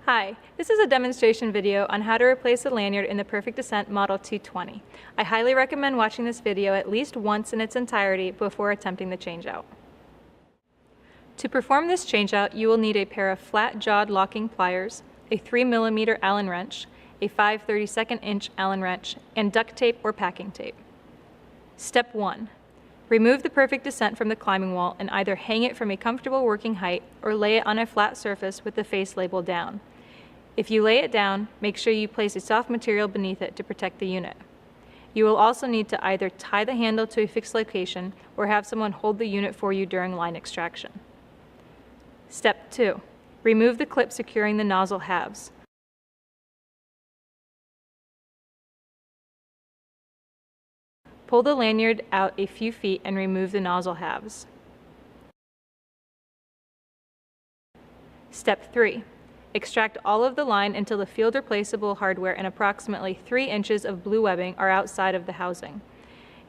Hi, this is a demonstration video on how to replace a lanyard in the Perfect Descent Model 220. I highly recommend watching this video at least once in its entirety before attempting the changeout. To perform this changeout, you will need a pair of flat-jawed locking pliers, a 3mm Allen wrench, a 5/32 inch Allen wrench, and duct tape or packing tape. Step 1. Remove the Perfect Descent from the climbing wall and either hang it from a comfortable working height or lay it on a flat surface with the face label down. If you lay it down, make sure you place a soft material beneath it to protect the unit. You will also need to either tie the handle to a fixed location or have someone hold the unit for you during line extraction. Step 2. Remove the clip securing the nozzle halves. Pull the lanyard out a few feet and remove the nozzle halves. Step 3. Extract all of the line until the field replaceable hardware and approximately 3 inches of blue webbing are outside of the housing.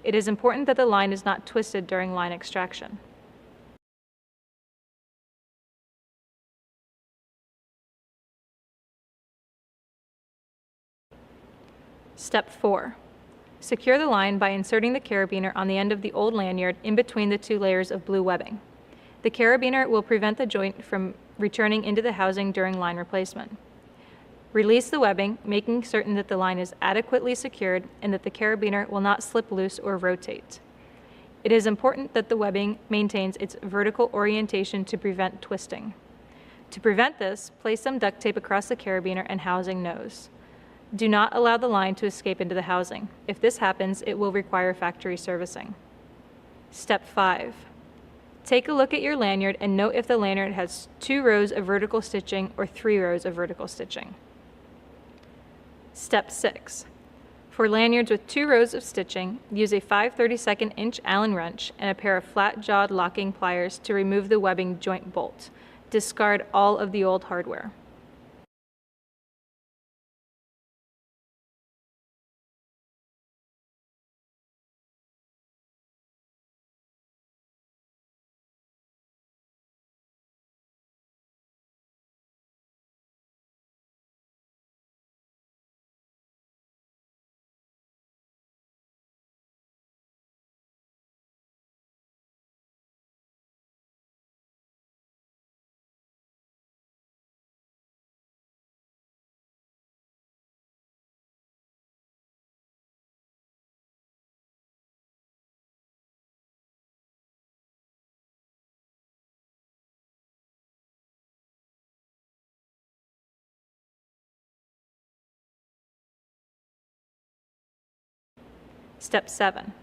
It is important that the line is not twisted during line extraction. Step 4. Secure the line by inserting the carabiner on the end of the old lanyard in between the 2 layers of blue webbing. The carabiner will prevent the joint from returning into the housing during line replacement. Release the webbing, making certain that the line is adequately secured and that the carabiner will not slip loose or rotate. It is important that the webbing maintains its vertical orientation to prevent twisting. To prevent this, place some duct tape across the carabiner and housing nose. Do not allow the line to escape into the housing. If this happens, it will require factory servicing. Step 5. Take a look at your lanyard and note if the lanyard has 2 rows of vertical stitching or 3 rows of vertical stitching. Step 6. For lanyards with 2 rows of stitching, use a 5/32 inch Allen wrench and a pair of flat-jawed locking pliers to remove the webbing joint bolt. Discard all of the old hardware. Step 7.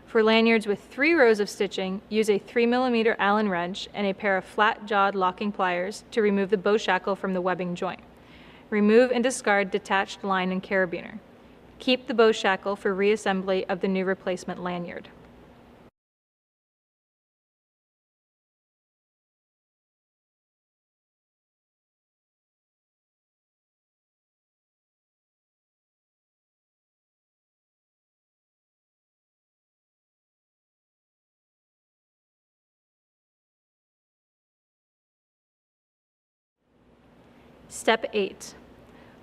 For lanyards with 3 rows of stitching, use a 3mm Allen wrench and a pair of flat-jawed locking pliers to remove the bow shackle from the webbing joint. Remove and discard detached line and carabiner. Keep the bow shackle for reassembly of the new replacement lanyard. Step 8.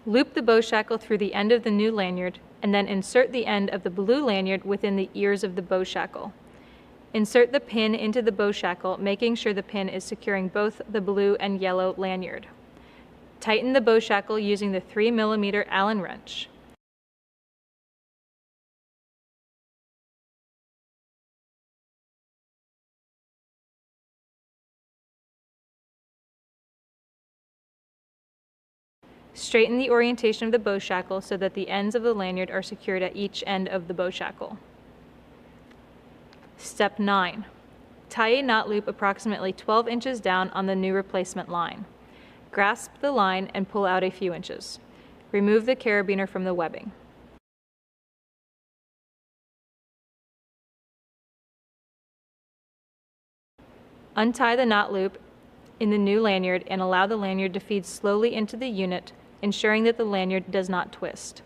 Loop the bow shackle through the end of the new lanyard and then insert the end of the blue lanyard within the ears of the bow shackle. Insert the pin into the bow shackle, making sure the pin is securing both the blue and yellow lanyard. Tighten the bow shackle using the 3mm Allen wrench. Straighten the orientation of the bow shackle so that the ends of the lanyard are secured at each end of the bow shackle. Step 9. Tie a knot loop approximately 12 inches down on the new replacement line. Grasp the line and pull out a few inches. Remove the carabiner from the webbing. Untie the knot loop in the new lanyard and allow the lanyard to feed slowly into the unit, ensuring that the lanyard does not twist.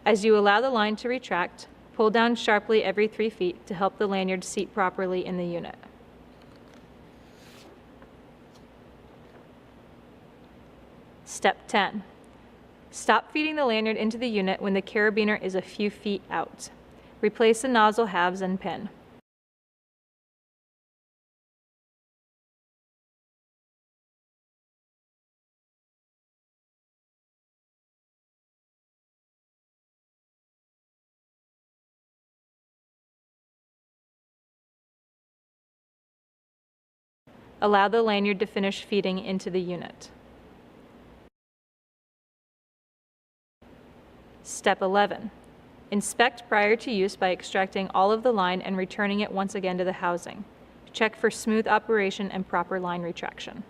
As you allow the line to retract, pull down sharply every 3 feet to help the lanyard seat properly in the unit. Step 10. Stop feeding the lanyard into the unit when the carabiner is a few feet out. Replace the nozzle halves and pin. Allow the lanyard to finish feeding into the unit. Step 11. Inspect prior to use by extracting all of the line and returning it once again to the housing. Check for smooth operation and proper line retraction.